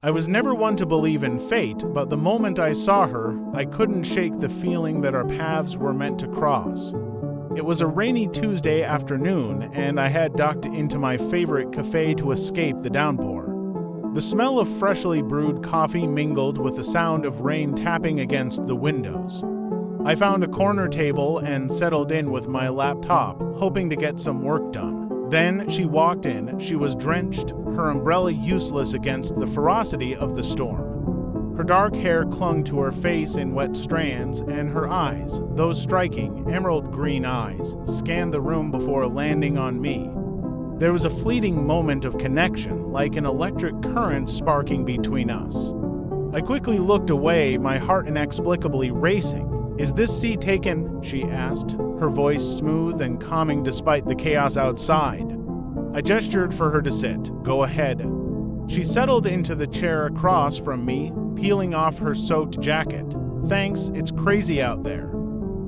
I was never one to believe in fate, but the moment I saw her, I couldn't shake the feeling that our paths were meant to cross. It was a rainy Tuesday afternoon, and I had ducked into my favorite cafe to escape the downpour. The smell of freshly brewed coffee mingled with the sound of rain tapping against the windows. I found a corner table and settled in with my laptop, hoping to get some work done. Then she walked in. She was drenched, her umbrella useless against the ferocity of the storm. Her dark hair clung to her face in wet strands, and her eyes, those striking, emerald green eyes, scanned the room before landing on me. There was a fleeting moment of connection, like an electric current sparking between us. I quickly looked away, my heart inexplicably racing. "Is this seat taken?" she asked, her voice smooth and calming despite the chaos outside. I gestured for her to sit. "Go ahead." She settled into the chair across from me, peeling off her soaked jacket. "Thanks, it's crazy out there."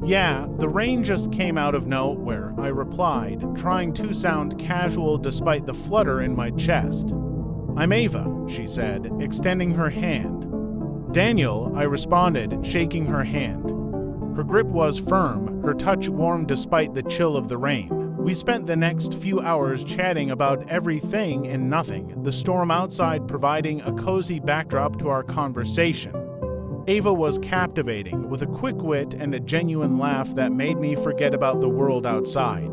"Yeah, the rain just came out of nowhere," I replied, trying to sound casual despite the flutter in my chest. "I'm Ava," she said, extending her hand. "Daniel," I responded, shaking her hand. Her grip was firm, her touch warm despite the chill of the rain. We spent the next few hours chatting about everything and nothing, the storm outside providing a cozy backdrop to our conversation. Ava was captivating, with a quick wit and a genuine laugh that made me forget about the world outside.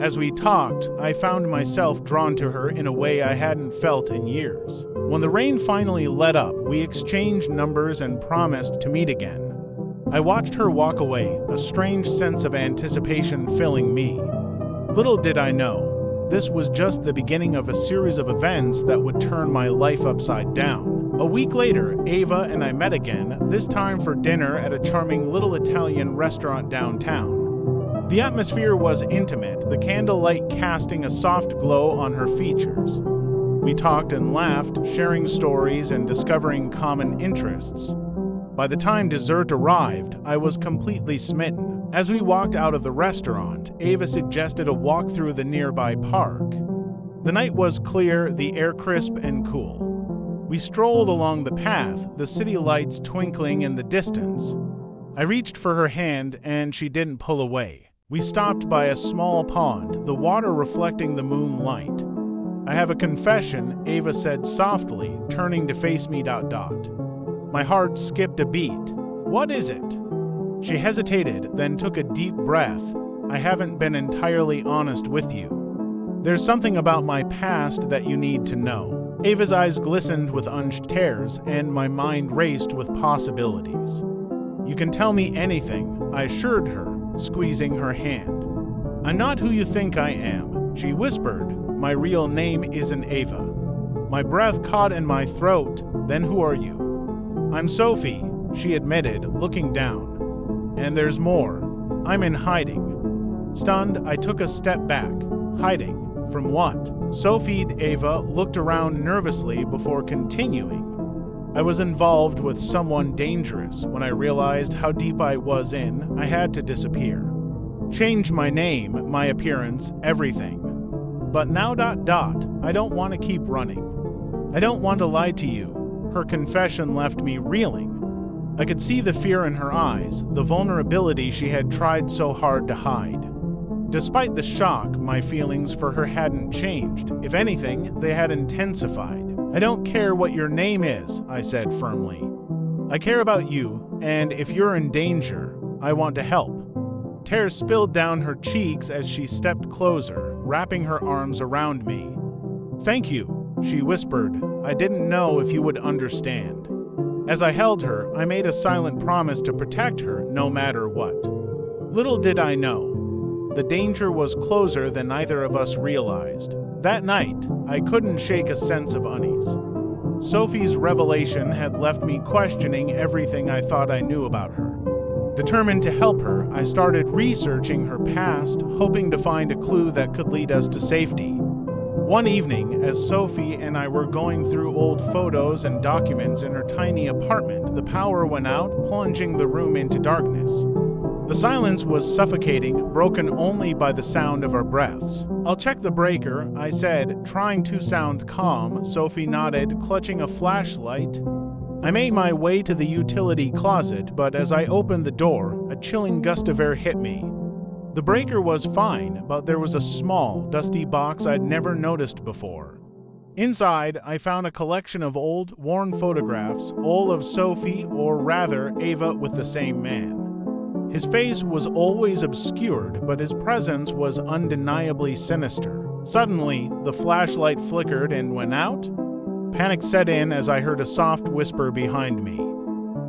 As we talked, I found myself drawn to her in a way I hadn't felt in years. When the rain finally let up, we exchanged numbers and promised to meet again. I watched her walk away, a strange sense of anticipation filling me. Little did I know, this was just the beginning of a series of events that would turn my life upside down. A week later, Ava and I met again, this time for dinner at a charming little Italian restaurant downtown. The atmosphere was intimate, the candlelight casting a soft glow on her features. We talked and laughed, sharing stories and discovering common interests. By the time dessert arrived, I was completely smitten. As we walked out of the restaurant, Ava suggested a walk through the nearby park. The night was clear, the air crisp and cool. We strolled along the path, the city lights twinkling in the distance. I reached for her hand, and she didn't pull away. We stopped by a small pond, the water reflecting the moonlight. "I have a confession," Ava said softly, turning to face me. My heart skipped a beat. "What is it?" She hesitated, then took a deep breath. "I haven't been entirely honest with you. There's something about my past that you need to know." Ava's eyes glistened with unshed tears, and my mind raced with possibilities. "You can tell me anything," I assured her, squeezing her hand. "I'm not who you think I am," she whispered. "My real name isn't Ava." My breath caught in my throat. "Then who are you?" "I'm Sophie," she admitted, looking down. "And there's more. I'm in hiding." Stunned, I took a step back. "Hiding? From what?" Sophie'd Ava looked around nervously before continuing. "I was involved with someone dangerous. When I realized how deep I was in, I had to disappear. Change my name, my appearance, everything. But now ... I don't want to keep running. I don't want to lie to you." Her confession left me reeling. I could see the fear in her eyes, the vulnerability she had tried so hard to hide. Despite the shock, my feelings for her hadn't changed. If anything, they had intensified. "I don't care what your name is," I said firmly. "I care about you, and if you're in danger, I want to help." Tears spilled down her cheeks as she stepped closer, wrapping her arms around me. "Thank you," she whispered. "I didn't know if you would understand." As I held her, I made a silent promise to protect her no matter what. Little did I know, the danger was closer than either of us realized. That night, I couldn't shake a sense of unease. Sophie's revelation had left me questioning everything I thought I knew about her. Determined to help her, I started researching her past, hoping to find a clue that could lead us to safety. One evening, as Sophie and I were going through old photos and documents in her tiny apartment, the power went out, plunging the room into darkness. The silence was suffocating, broken only by the sound of our breaths. "I'll check the breaker," I said, trying to sound calm. Sophie nodded, clutching a flashlight. I made my way to the utility closet, but as I opened the door, a chilling gust of air hit me. The breaker was fine, but there was a small, dusty box I'd never noticed before. Inside, I found a collection of old, worn photographs, all of Sophie, or rather, Ava with the same man. His face was always obscured, but his presence was undeniably sinister. Suddenly, the flashlight flickered and went out. Panic set in as I heard a soft whisper behind me.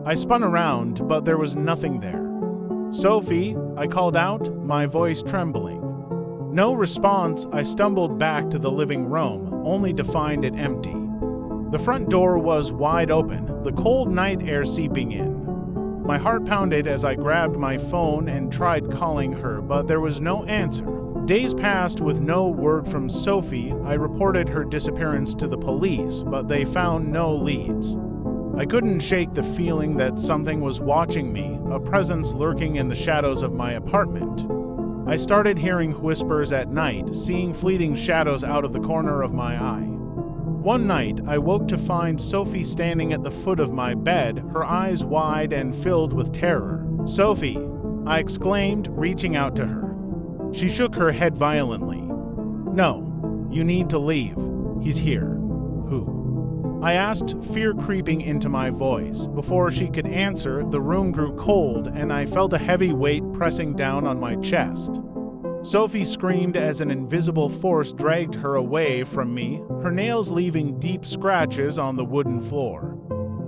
I spun around, but there was nothing there. "Sophie," I called out, my voice trembling. No response. I stumbled back to the living room, only to find it empty. The front door was wide open, the cold night air seeping in. My heart pounded as I grabbed my phone and tried calling her, but there was no answer. Days passed with no word from Sophie. I reported her disappearance to the police, but they found no leads. I couldn't shake the feeling that something was watching me, a presence lurking in the shadows of my apartment. I started hearing whispers at night, seeing fleeting shadows out of the corner of my eye. One night, I woke to find Sophie standing at the foot of my bed, her eyes wide and filled with terror. "Sophie!" I exclaimed, reaching out to her. She shook her head violently. "No, you need to leave. He's here." "Who?" I asked, fear creeping into my voice. Before she could answer, the room grew cold, and I felt a heavy weight pressing down on my chest. Sophie screamed as an invisible force dragged her away from me, her nails leaving deep scratches on the wooden floor.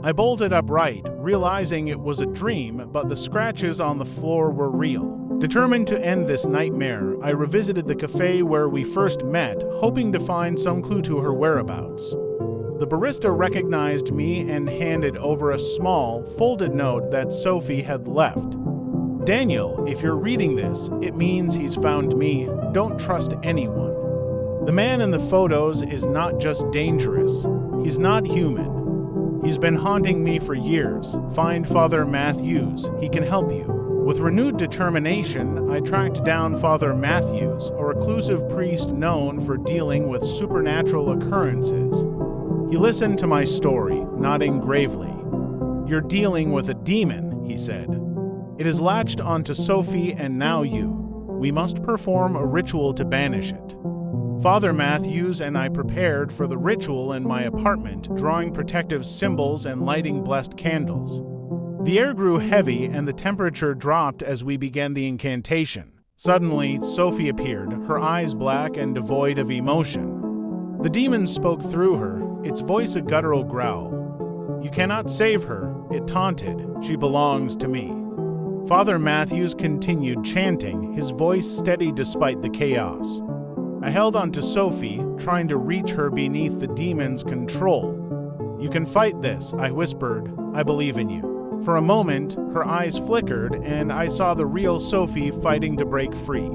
I bolted upright, realizing it was a dream, but the scratches on the floor were real. Determined to end this nightmare, I revisited the cafe where we first met, hoping to find some clue to her whereabouts. The barista recognized me and handed over a small, folded note that Sophie had left. "Daniel, if you're reading this, it means he's found me. Don't trust anyone. The man in the photos is not just dangerous. He's not human. He's been haunting me for years. Find Father Matthews. He can help you." With renewed determination, I tracked down Father Matthews, a reclusive priest known for dealing with supernatural occurrences. He listened to my story, nodding gravely. "You're dealing with a demon," he said. "It is latched onto Sophie and now you. We must perform a ritual to banish it." Father Matthews and I prepared for the ritual in my apartment, drawing protective symbols and lighting blessed candles. The air grew heavy and the temperature dropped as we began the incantation. Suddenly, Sophie appeared, her eyes black and devoid of emotion. The demon spoke through her, its voice a guttural growl. "You cannot save her," it taunted. "She belongs to me." Father Matthews continued chanting, his voice steady despite the chaos. I held on to Sophie, trying to reach her beneath the demon's control. "You can fight this," I whispered. "I believe in you." For a moment, her eyes flickered, and I saw the real Sophie fighting to break free.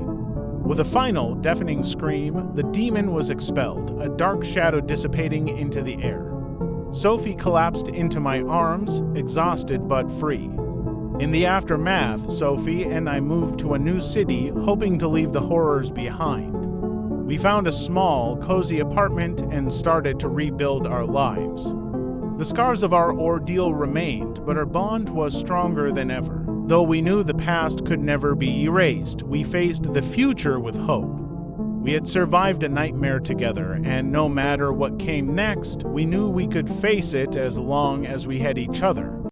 With a final, deafening scream, the demon was expelled, a dark shadow dissipating into the air. Sophie collapsed into my arms, exhausted but free. In the aftermath, Sophie and I moved to a new city, hoping to leave the horrors behind. We found a small, cozy apartment and started to rebuild our lives. The scars of our ordeal remained, but our bond was stronger than ever. Though we knew the past could never be erased, we faced the future with hope. We had survived a nightmare together, and no matter what came next, we knew we could face it as long as we had each other.